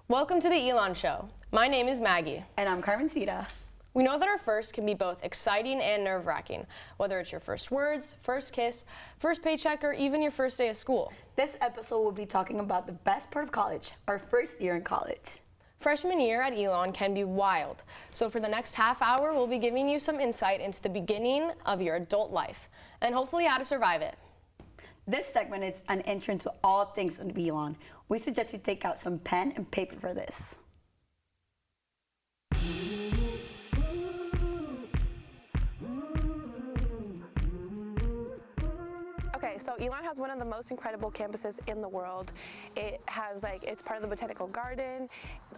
Welcome to the Elon Show. My name is Maggie. And I'm Carmencita. We know that our first can be both exciting and nerve-wracking, whether it's your first words, first kiss, first paycheck, or even your first day of school. This episode will be talking about the best part of college, our first year in college. Freshman year at Elon can be wild, so for the next half hour, we'll be giving you some insight into the beginning of your adult life, and hopefully how to survive it. This segment is an intro to all things on Elon. We suggest you take out some pen and paper for this. Okay, so Elon has one of the most incredible campuses in the world. It has it's part of the botanical garden.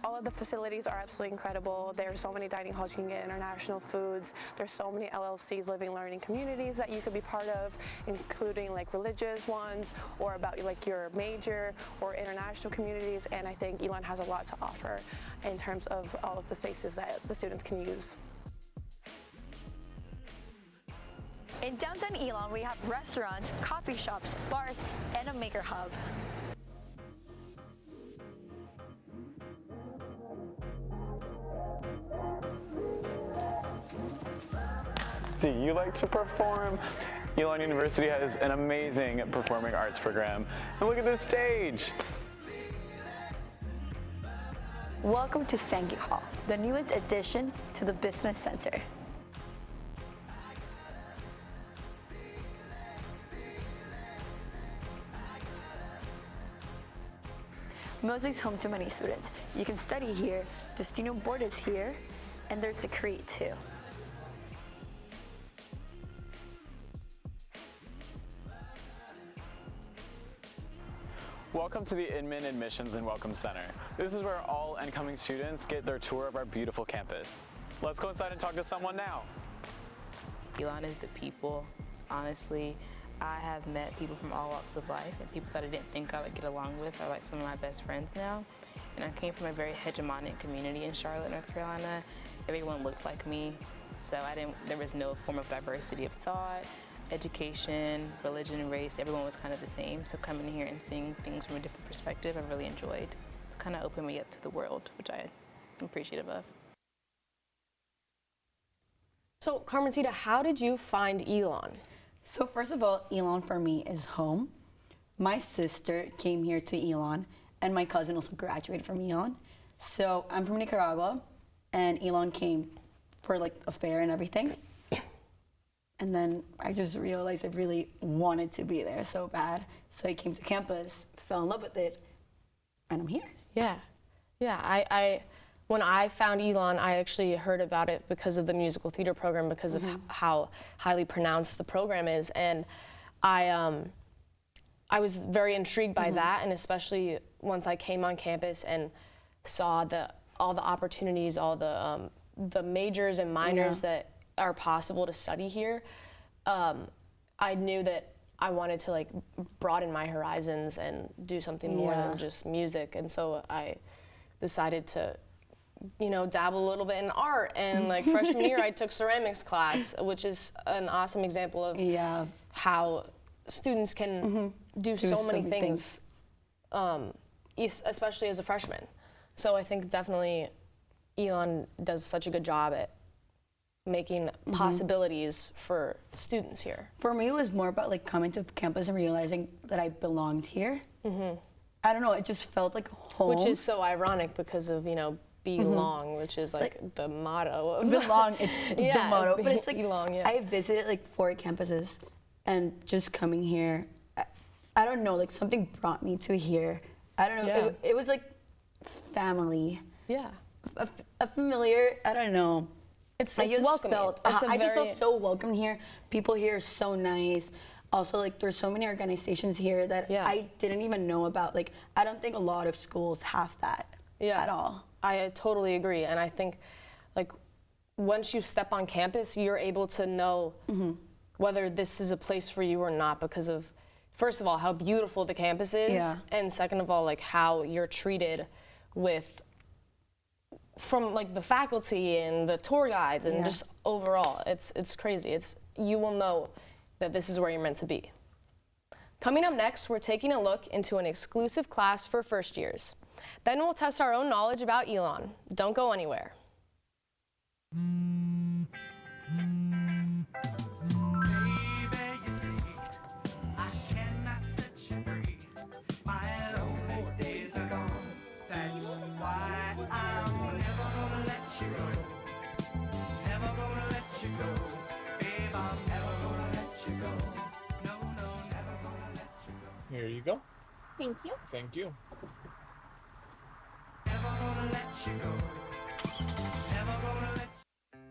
All of the facilities are absolutely incredible. There are so many dining halls. You can get international foods. There's so many LLCs, living learning communities that you could be part of, including religious ones or about your major or international communities. And I think Elon has a lot to offer in terms of all of the spaces that the students can use. In downtown Elon, we have restaurants, coffee shops, bars, and a maker hub. Do you like to perform? Elon University has an amazing performing arts program. And look at this stage. Welcome to Sangi Hall, the newest addition to the Business Center. Mosai's home to many students. You can study here, the student board is here, and there's the create too. Welcome to the Inman Admissions and Welcome Center. This is where all incoming students get their tour of our beautiful campus. Let's go inside and talk to someone now. Elon is the people, honestly. I have met people from all walks of life and people that I didn't think I would get along with are some of my best friends now. And I came from a very hegemonic community in Charlotte, North Carolina. Everyone looked like me, so there was no form of diversity of thought, education, religion, race. Everyone was kind of the same. So coming here and seeing things from a different perspective, I really enjoyed. It kind of opened me up to the world, which I'm appreciative of. So, Carmencita, how did you find Elon? So first of all, Elon for me is home. My sister came here to Elon, and my cousin also graduated from Elon. So I'm from Nicaragua, and Elon came for a fair and everything. And then I just realized I really wanted to be there so bad. So I came to campus, fell in love with it, and I'm here. Yeah. When I found Elon, I actually heard about it because of the musical theater program, because of how highly pronounced the program is, and I was very intrigued by that, and especially once I came on campus and saw all the opportunities, all the majors and minors that are possible to study here. I knew that I wanted to broaden my horizons and do something more than just music, and so I decided to dabble a little bit in art, and freshman year I took ceramics class, which is an awesome example of how students can do so many things, especially as a freshman. So I think definitely Elon does such a good job at making possibilities for students here. For me, it was more about coming to campus and realizing that I belonged here. I don't know, it just felt like home. Which is so ironic because of, belong, which is the motto of belong. It's the motto, but it's belong. I visited 4 campuses, and just coming here, I don't know, something brought me to here. I don't know. It was family. Yeah. A familiar. I don't know. It's welcoming. I just feel so welcome here. People here are so nice. Also, there's so many organizations here that I didn't even know about. I don't think a lot of schools have that at all. I totally agree, and I think once you step on campus, you're able to know whether this is a place for you or not because of, first of all, how beautiful the campus is, and second of all, how you're treated from the faculty and the tour guides and just overall. It's crazy. You will know that this is where you're meant to be. Coming up next, we're taking a look into an exclusive class for first years. Then we'll test our own knowledge about Elon. Don't go anywhere. Here you go. Thank you. Thank you.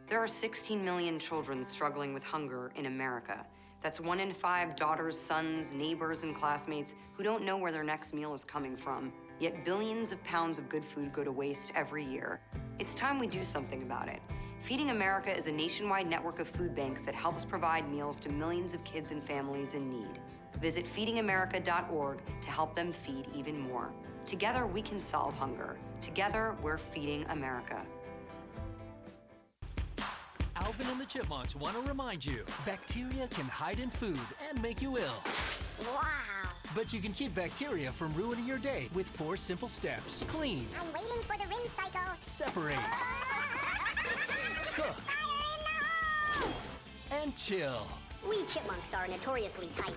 There are 16 million children struggling with hunger in America. That's 1 in 5 daughters, sons, neighbors, and classmates who don't know where their next meal is coming from. Yet billions of pounds of good food go to waste every year. It's time we do something about it. Feeding America is a nationwide network of food banks that helps provide meals to millions of kids and families in need. Visit feedingamerica.org to help them feed even more. Together, we can solve hunger. Together, we're feeding America. Alvin and the Chipmunks want to remind you, bacteria can hide in food and make you ill. Wow. But you can keep bacteria from ruining your day with 4 simple steps. Clean. I'm waiting for the rinse cycle. Separate. Cook. Fire in the hole! And chill. We chipmunks are notoriously tidy.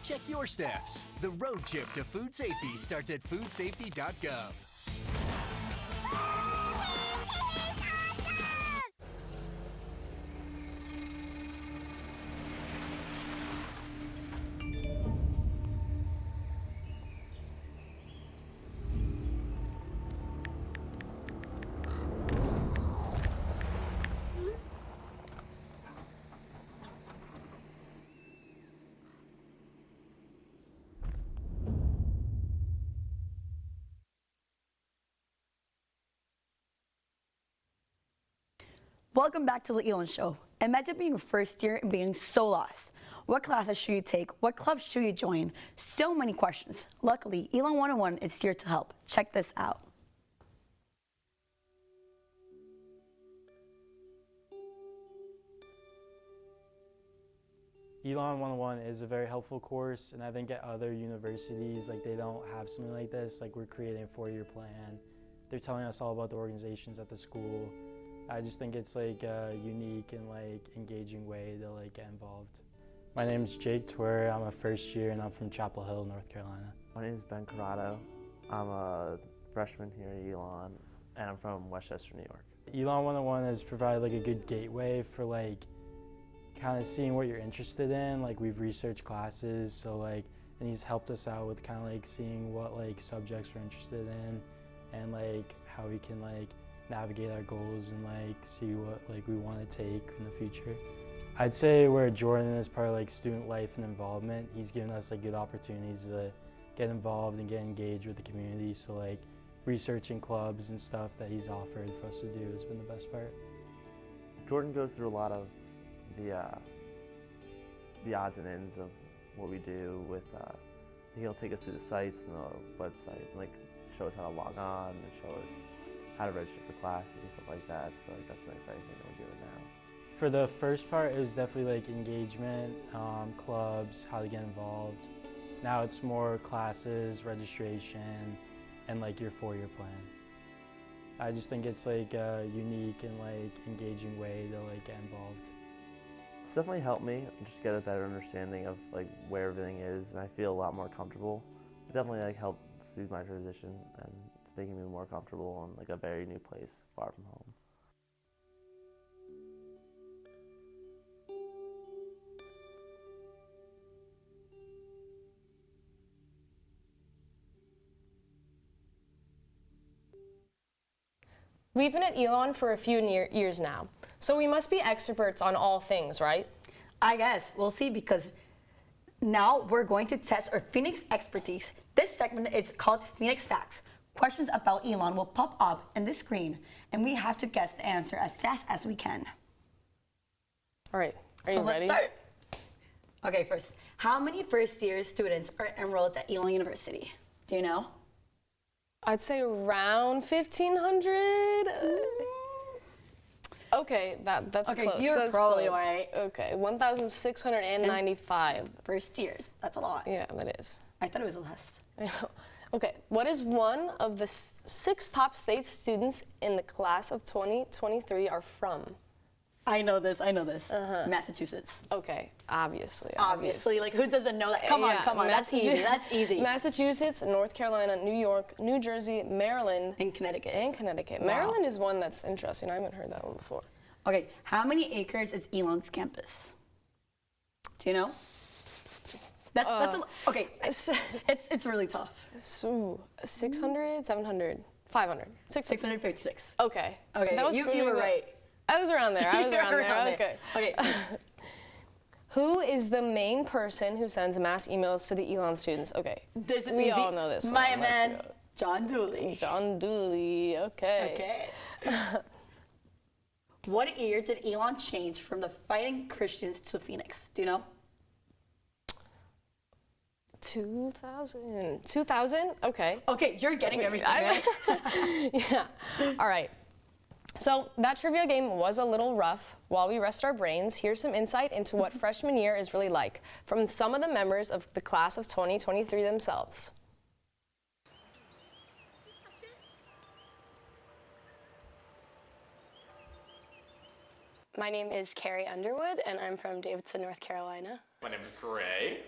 Check your steps. The road trip to food safety starts at foodsafety.gov. Welcome back to the Elon Show. Imagine being a first year and being so lost. What classes should you take? What clubs should you join? So many questions. Luckily, Elon 101 is here to help. Check this out. Elon 101 is a very helpful course, and I think at other universities, like, they don't have something like this. Like, we're creating a 4-year plan. They're telling us all about the organizations at the school. I just think it's like a unique and like engaging way to like get involved. My name is Jake Twer. I'm a first year and I'm from Chapel Hill, North Carolina. My name is Ben Corrado. I'm a freshman here at Elon and I'm from Westchester, New York. Elon 101 has provided like a good gateway for like kind of seeing what you're interested in. Like, we've researched classes, so like, and he's helped us out with kind of like seeing what like subjects we're interested in and like how we can like navigate our goals and like see what like we want to take in the future. I'd say where Jordan is part of like student life and involvement, he's given us like good opportunities to get involved and get engaged with the community. So like researching clubs and stuff that he's offered for us to do has been the best part. Jordan goes through a lot of the odds and ends of what we do with, he'll take us through the sites and the website and like show us how to log on and show us how to register for classes and stuff like that. So like, that's an exciting thing that we're doing now. For the first part, it was definitely like engagement, clubs, how to get involved. Now it's more classes, registration, and like your 4-year plan. I just think it's like a unique and like engaging way to like get involved. It's definitely helped me just get a better understanding of like where everything is, and I feel a lot more comfortable. It definitely like helped soothe my transition, and it's making me more comfortable in like a very new place, far from home. We've been at Elon for a few years now, so we must be experts on all things, right? I guess. We'll see, because now we're going to test our Phoenix expertise. This segment is called Phoenix Facts. Questions about Elon will pop up in the screen, and we have to guess the answer as fast as we can. All right, are you ready? Let's start. Okay, first, how many first-year students are enrolled at Elon University? Do you know? I'd say around 1,500. Okay, that's Okay, close. you're That's probably close. right. Okay, 1,695. First years, that's a lot. Yeah, that is. I thought it was less. I know. Okay, what is one of the 6 top state students in the class of 2023 are from? I know this. Massachusetts. Okay, obviously. Like who doesn't know that? Come on, that's easy. That's easy. Massachusetts, North Carolina, New York, New Jersey, Maryland, And Connecticut. Wow. Maryland is one that's interesting. I haven't heard that one before. Okay, how many acres is Elon's campus? Do you know? That's okay. It's really tough. So 600, 700, 500, 656. Okay. Okay, that was you pretty were good. right. I was around there. You were around there. Okay. Okay. Who is the main person who sends mass emails to the Elon students? Okay. This is we easy. all know this. My one. man, John Dooley. John Dooley. Okay. What year did Elon change from the Fighting Christians to Phoenix? Do you know? 2000. 2000? Okay. Okay, you're getting everything, right? Yeah. All right. So that trivia game was a little rough. While we rest our brains, here's some insight into what freshman year is really like from some of the members of the class of 2023 themselves. My name is Carrie Underwood, and I'm from Davidson, North Carolina. My name is Gray,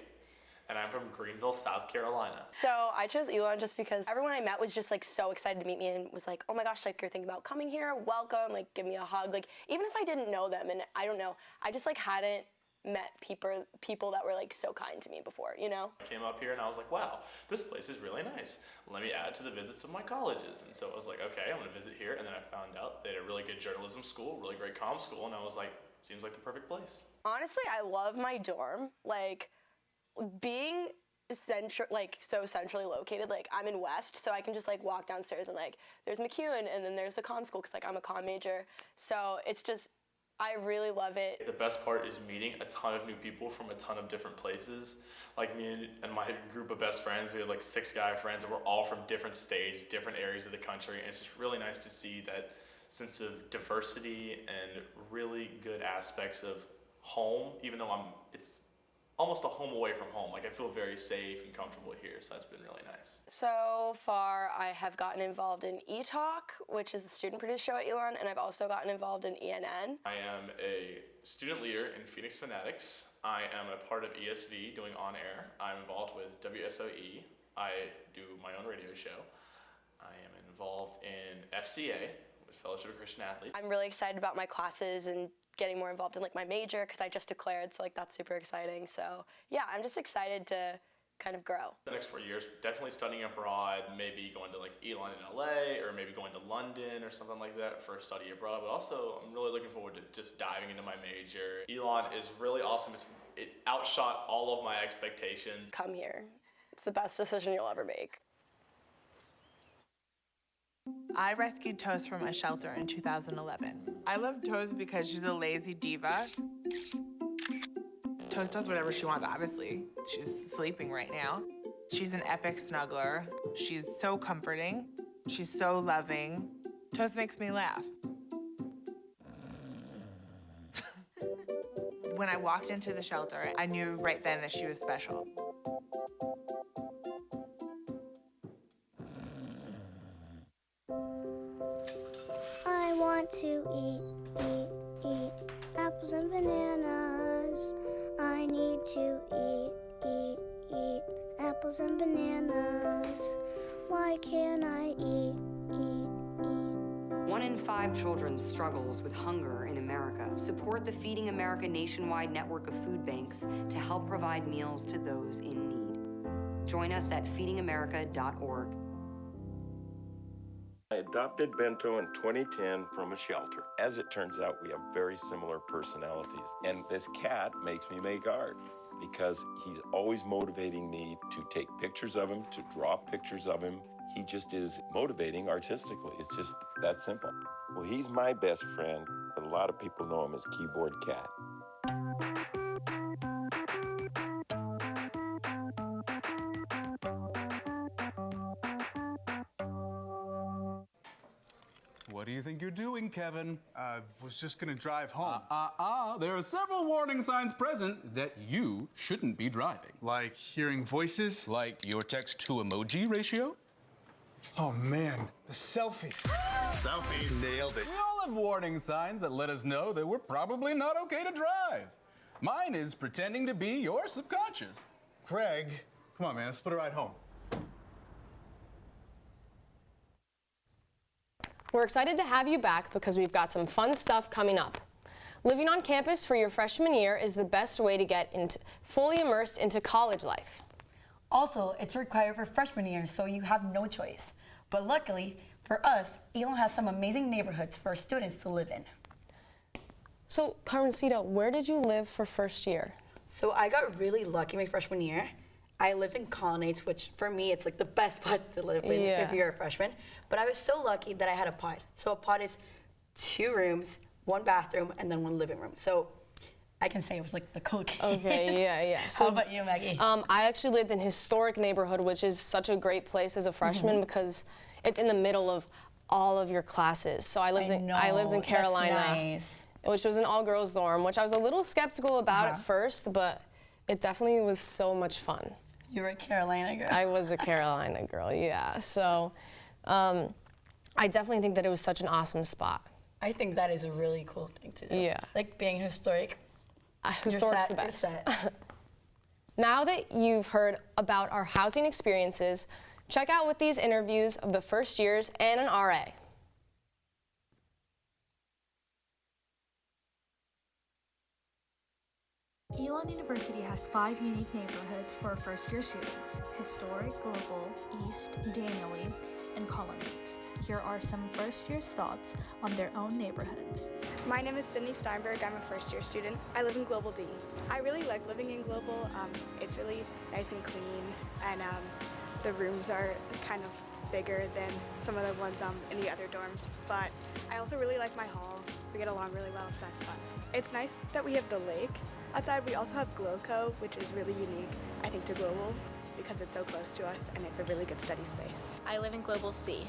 and I'm from Greenville, South Carolina. So I chose Elon just because everyone I met was just like so excited to meet me and was like, oh my gosh, like you're thinking about coming here, welcome, like give me a hug. Like even if I didn't know them, and I don't know, I just like hadn't met people that were like so kind to me before, you know? I came up here and I was like, wow, this place is really nice. Let me add to the visits of my colleges. And so I was like, okay, I'm gonna visit here. And then I found out they had a really good journalism school, really great comm school. And I was like, seems like the perfect place. Honestly, I love my dorm. Like being so centrally located, like I'm in West, so I can just like walk downstairs and like there's McEwen and then there's the comm school because like I'm a comm major. So it's just, I really love it. The best part is meeting a ton of new people from a ton of different places. Like me and my group of best friends, we have like 6 guy friends and we're all from different states, different areas of the country. And it's just really nice to see that sense of diversity and really good aspects of home, even though it's almost a home away from home. Like I feel very safe and comfortable here, so that's been really nice. So far, I have gotten involved in eTalk, which is a student-produced show at Elon, and I've also gotten involved in ENN. I am a student leader in Phoenix Fanatics. I am a part of ESV doing on air. I'm involved with WSOE. I do my own radio show. I am involved in FCA, with Fellowship of Christian Athletes. I'm really excited about my classes and getting more involved in like my major because I just declared, so like that's super exciting. So yeah, I'm just excited to kind of grow. The next 4 years, definitely studying abroad, maybe going to like Elon in LA or maybe going to London or something like that for study abroad. But also, I'm really looking forward to just diving into my major. Elon is really awesome. It outshot all of my expectations. Come here. It's the best decision you'll ever make. I rescued Toast from a shelter in 2011. I love Toast because she's a lazy diva. Toast does whatever she wants, obviously. She's sleeping right now. She's an epic snuggler. She's so comforting. She's so loving. Toast makes me laugh. When I walked into the shelter, I knew right then that she was special. I want to eat apples and bananas. I need to eat apples and bananas. Why can't I eat? 1 in 5 children struggles with hunger in America. Support the Feeding America nationwide network of food banks to help provide meals to those in need. Join us at feedingamerica.org. I adopted Bento in 2010 from a shelter. As it turns out, we have very similar personalities. And this cat makes me make art because he's always motivating me to take pictures of him, to draw pictures of him. He just is motivating artistically. It's just that simple. Well, he's my best friend, but a lot of people know him as Keyboard Cat. What What do you think you're doing, Kevin? Was just gonna drive home. There are several warning signs present that you shouldn't be driving. Like hearing voices? Like your text-to-emoji ratio? Oh man, the selfies. Selfie, nailed it. We all have warning signs that let us know that we're probably not okay to drive. Mine is pretending to be your subconscious. Craig, come on man, let's split a ride home. We're excited to have you back because we've got some fun stuff coming up. Living on campus for your freshman year is the best way to get fully immersed into college life. Also, it's required for freshman year, so you have no choice. But luckily, for us, Elon has some amazing neighborhoods for students to live in. So, Carmencita, where did you live for first year? So I got really lucky my freshman year. I lived in Colonnades, which for me, it's like the best spot to live in if you're a freshman. But I was so lucky that I had a pod. So a pod is 2 rooms, 1 bathroom, and then 1 living room. So I can say it was like the cool kid. Okay, yeah. So, how about you, Maggie? I actually lived in historic neighborhood, which is such a great place as a freshman because it's in the middle of all of your classes. So I lived in Carolina, nice. Which was an all-girls dorm, which I was a little skeptical about at first, but it definitely was so much fun. You were a Carolina girl. I was a Carolina girl, yeah. So I definitely think that it was such an awesome spot. I think that is a really cool thing to do. Yeah. Like being historic. Historic's the best. Now that you've heard about our housing experiences, check out with these interviews of the first years and an RA. Elon University has 5 unique neighborhoods for first-year students: Historic, Global, East, Danieli, and Colonnades. Here are some first-year thoughts on their own neighborhoods. My name is Sydney Steinberg. I'm a first-year student. I live in Global D. I really like living in Global. It's really nice and clean, and the rooms are kind of bigger than some of the ones in the other dorms. But I also really like my hall. We get along really well, so that's fun. It's nice that we have the lake. Outside, we also have Glowco, which is really unique, I think, to Global because it's so close to us and it's a really good study space. I live in Global C.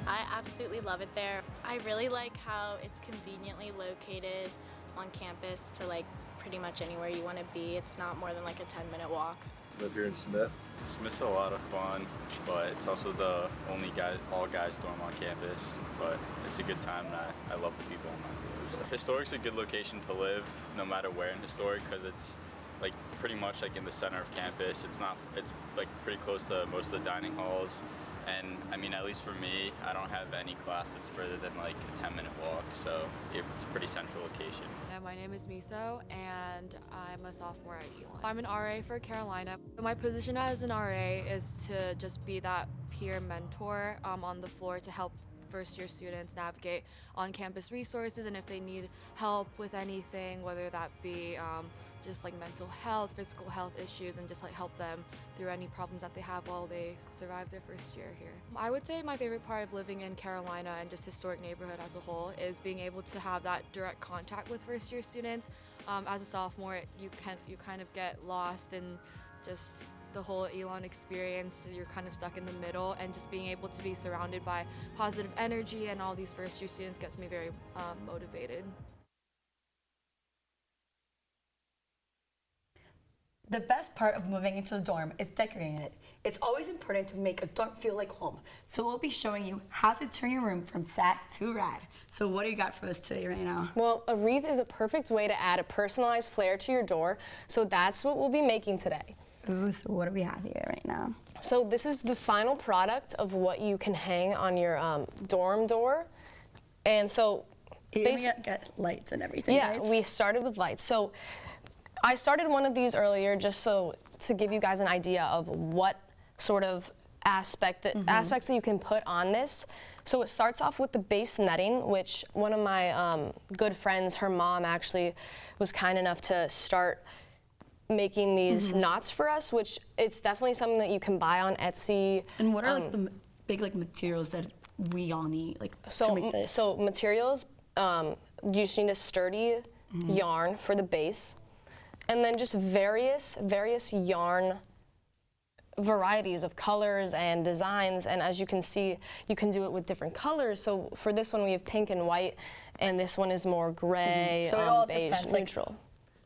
I absolutely love it there. I really like how it's conveniently located on campus to like pretty much anywhere you want to be. It's not more than like a 10-minute walk. Live here in Smith. Smith's a lot of fun, but it's also the only all-guys dorm on campus, but it's a good time and I love the people on my floor. Historic's a good location to live no matter where in Historic because it's like pretty much like in the center of campus. It's like pretty close to most of the dining halls. And I mean, at least for me, I don't have any class that's further than like a 10-minute walk, so it's a pretty central location. My name is Miso, and I'm a sophomore at Elon. I'm an RA for Carolina. My position as an RA is to just be that peer mentor on the floor to help first-year students navigate on-campus resources, and if they need help with anything, whether that be just like mental health, physical health issues, and just like help them through any problems that they have while they survive their first year here. I would say my favorite part of living in Carolina and just historic neighborhood as a whole is being able to have that direct contact with first-year students. As a sophomore, you kind of get lost in just the whole Elon experience. You're kind of stuck in the middle, and just being able to be surrounded by positive energy and all these first-year students gets me very motivated. The best part of moving into the dorm is decorating it. It's always important to make a dorm feel like home. So we'll be showing you how to turn your room from sad to rad. So what do you got for us today right now? Well, a wreath is a perfect way to add a personalized flair to your door. So that's what we'll be making today. So what do we have here right now? So this is the final product of what you can hang on your dorm door. And so we got lights and everything, yeah, right? We started with lights. So I started one of these earlier just to give you guys an idea of what sort of aspects that you can put on this. So it starts off with the base netting, which one of my good friends, her mom actually was kind enough to start making these knots for us, which it's definitely something that you can buy on Etsy. And what are like the big materials that we all need to make this? So materials, you just need a sturdy yarn for the base, and then just various yarn varieties of colors and designs, and as you can see, you can do it with different colors. So for this one we have pink and white, and this one is more gray, So it all beige, depends, neutral.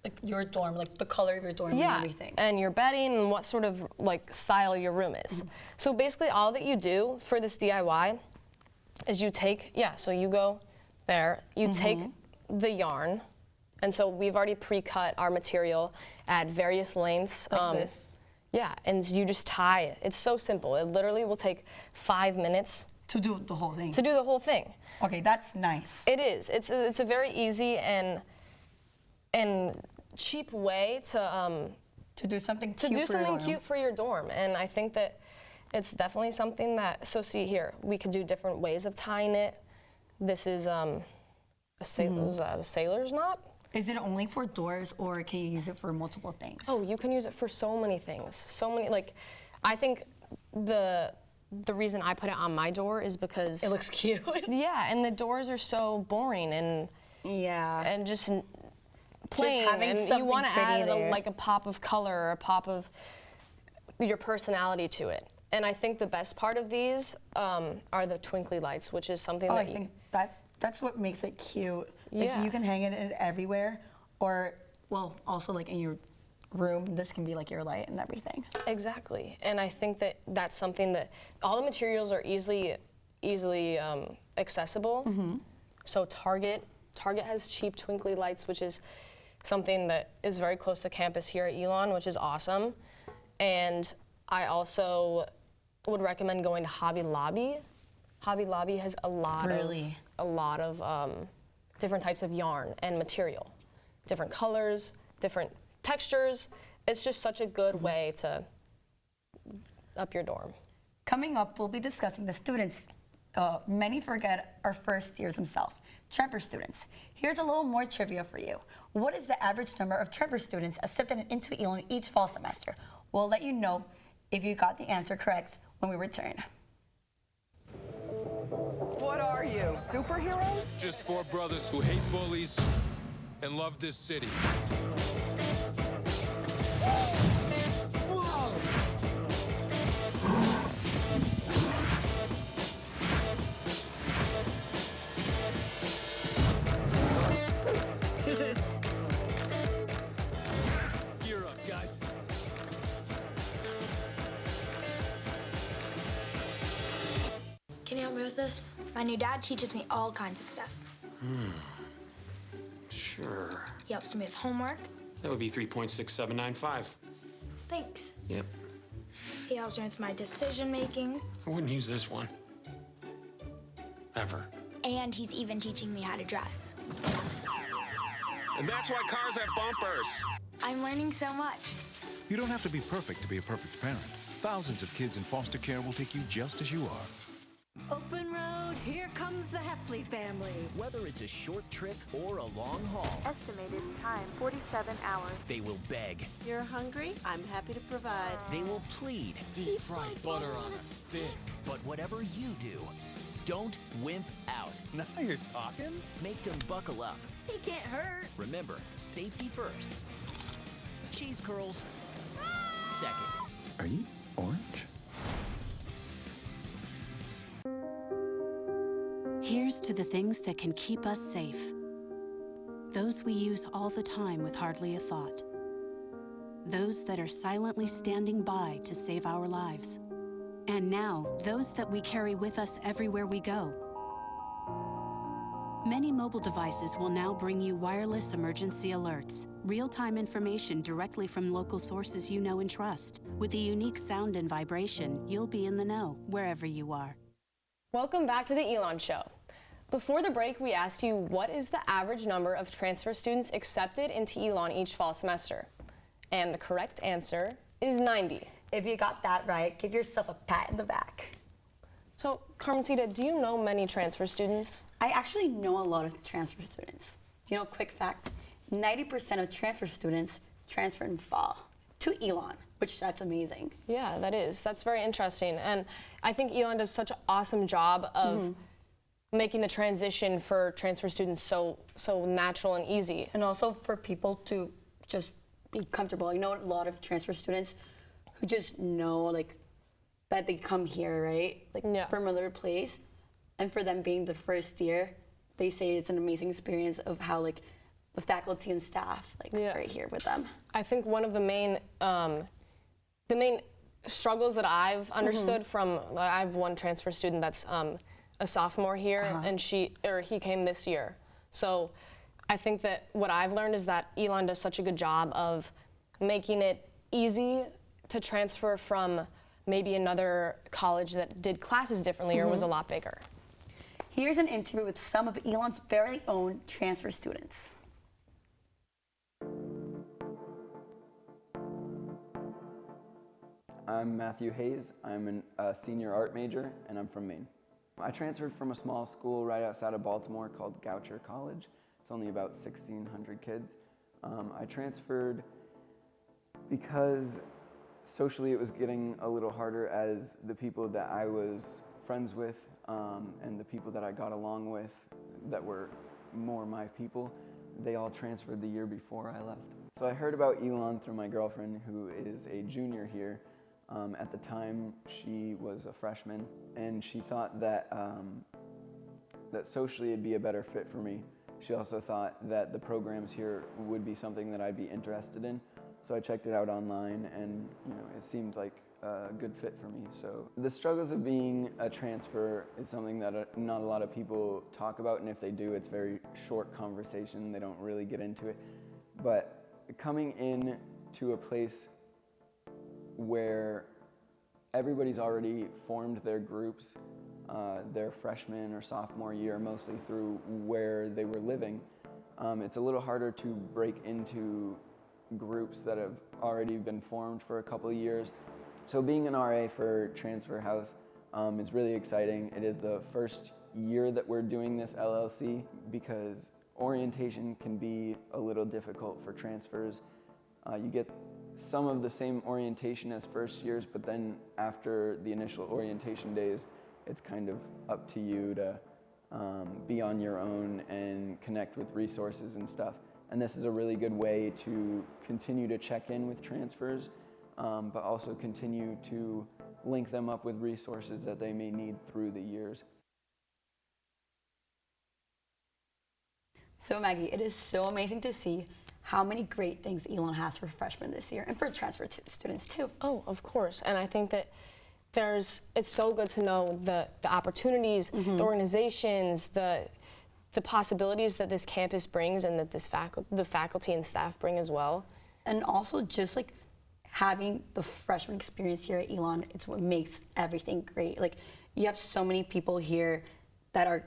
Like your dorm, like the color of your dorm Yeah, and everything. and your bedding and what sort of like style your room is. So basically all that you do for this DIY is you take, so you go there, you take the yarn, and so we've already pre-cut our material at various lengths. Like this? Yeah, and you just tie it. It's so simple. It literally will take 5 minutes. To do the whole thing? To do the whole thing. Okay, that's nice. It is. It's a very easy and cheap way to do something cute for your dorm. And I think that it's definitely something that, so see here, we could do different ways of tying it. This is a sailor's knot. Is it only for doors, or can you use it for multiple things? Oh, you can use it for so many things. So many, like, I think the reason I put it on my door is because it looks cute. Yeah, and the doors are so boring and just plain, and you want to add like a pop of color or a pop of your personality to it. And I think the best part of these are the twinkly lights, which is something that I think that's what makes it cute. Like Yeah. you can hang it in everywhere, or well, also like in your room. This can be like your light and everything. Exactly, and I think that that's something that all the materials are easily accessible. So Target has cheap twinkly lights, which is something that is very close to campus here at Elon, which is awesome. And I also would recommend going to Hobby Lobby. Hobby Lobby has a lot of different types of yarn and material, different colors, different textures. It's just such a good way to up your dorm. Coming up, we'll be discussing the students. Many forget our first years themselves, Trevor students. Here's a little more trivia for you. What is the average number of Trevor students accepted into Elon each fall semester? We'll let you know if you got the answer correct when we return. What are you, superheroes? Just 4 brothers who hate bullies and love this city. Gear up, guys. Can you help me with this? My new dad teaches me all kinds of stuff. Sure. He helps me with homework. That would be 3.6795. Thanks. Yep. He helps me with my decision making. I wouldn't use this one. Ever. And he's even teaching me how to drive. And that's why cars have bumpers. I'm learning so much. You don't have to be perfect to be a perfect parent. Thousands of kids in foster care will take you just as you are. Open road, here comes the Heffley family. Whether it's a short trip or a long haul, Estimated time, 47 hours. they will beg, You're hungry? I'm happy to provide. they will plead. Deep fried butter on a stick. But whatever you do, don't wimp out. Now you're talking. Make them buckle up. He can't hurt. Remember, safety first. Cheese curls, second. Are you orange? Here's to the things that can keep us safe. Those we use all the time with hardly a thought. Those that are silently standing by to save our lives. And now, those that we carry with us everywhere we go. Many mobile devices will now bring you wireless emergency alerts, real-time information directly from local sources you know and trust. With the unique sound and vibration, you'll be in the know wherever you are. Welcome back to the Elon Show. Before the break, we asked you what is the average number of transfer students accepted into Elon each fall semester? And the correct answer is 90. If you got that right, give yourself a pat in the back. So, Carmencita, do you know many transfer students? I actually know a lot of transfer students. You know, quick fact, 90% of transfer students transfer in fall to Elon, which that's amazing. Yeah, that is. That's very interesting. And I think Elon does such an awesome job of making the transition for transfer students so natural and easy. And also for people to just be comfortable. You know, a lot of transfer students who just know like that they come here, right? Like from another place. And for them being the first year, they say it's an amazing experience of how like the faculty and staff are here with them. I think one of the main struggles that I've understood from, I have one transfer student that's a sophomore here, and he came this year. So I think that what I've learned is that Elon does such a good job of making it easy to transfer from maybe another college that did classes differently or was a lot bigger. Here's an interview with some of Elon's very own transfer students. I'm Matthew Hayes. I'm a senior art major, and I'm from Maine. I transferred from a small school right outside of Baltimore called Goucher College. It's only about 1,600 kids. I transferred because socially it was getting a little harder, as the people that I was friends with and the people that I got along with that were more my people, they all transferred the year before I left. So I heard about Elon through my girlfriend, who is a junior here. At the time, she was a freshman, and she thought that that socially it'd be a better fit for me. She also thought that the programs here would be something that I'd be interested in. So I checked it out online, and it seemed like a good fit for me. So the struggles of being a transfer is something that not a lot of people talk about, and if they do, it's very short conversation. They don't really get into it. But coming in to a place where everybody's already formed their groups, their freshman or sophomore year, mostly through where they were living, it's a little harder to break into groups that have already been formed for a couple of years. So being an RA for Transfer House is really exciting. It is the first year that we're doing this LLC because orientation can be a little difficult for transfers. You get some of the same orientation as first years, but then after the initial orientation days, it's kind of up to you to be on your own and connect with resources and stuff. And this is a really good way to continue to check in with transfers, but also continue to link them up with resources that they may need through the years. So Maggie, it is so amazing to see how many great things Elon has for freshmen this year, and for transfer students too. Oh, of course. And I think that it's so good to know the opportunities, the organizations, the possibilities that this campus brings, and that the faculty and staff bring as well. And also just like having the freshman experience here at Elon, it's what makes everything great. Like, you have so many people here that are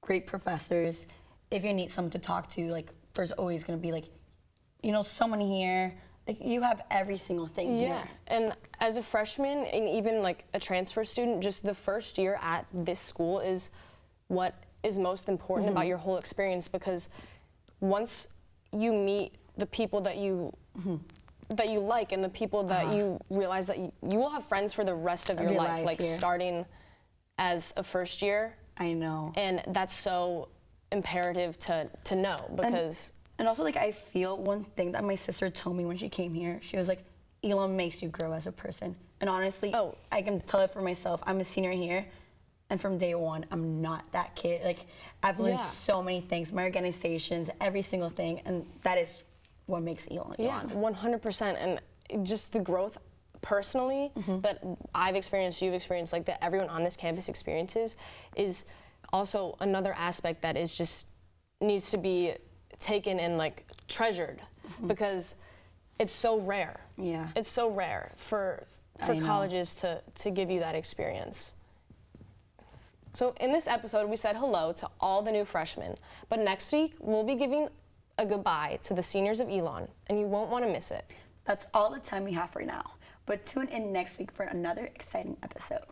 great professors. If you need someone to talk to, like, there's always gonna be like, someone here. Like, you have every single thing here. Yeah, and as a freshman, and even like a transfer student, just the first year at this school is what is most important about your whole experience, because once you meet the people that you like, and the people that you realize that you will have friends for the rest of your life, like here. Starting as a first year. I know. And that's so imperative to know, because and also, like, I feel one thing that my sister told me when she came here, she was like, Elon makes you grow as a person. And honestly, I can tell it for myself. I'm a senior here, and from day one, I'm not that kid. Like, I've learned so many things, my organizations, every single thing, and that is what makes Elon. Yeah, 100%. And just the growth personally that I've experienced, you've experienced, like that everyone on this campus experiences, is also another aspect that is just needs to be taken and like treasured, because it's so rare. Yeah. It's so rare for colleges to give you that experience. So in this episode, we said hello to all the new freshmen, but next week we'll be giving a goodbye to the seniors of Elon, and you won't want to miss it. That's all the time we have for now, but tune in next week for another exciting episode.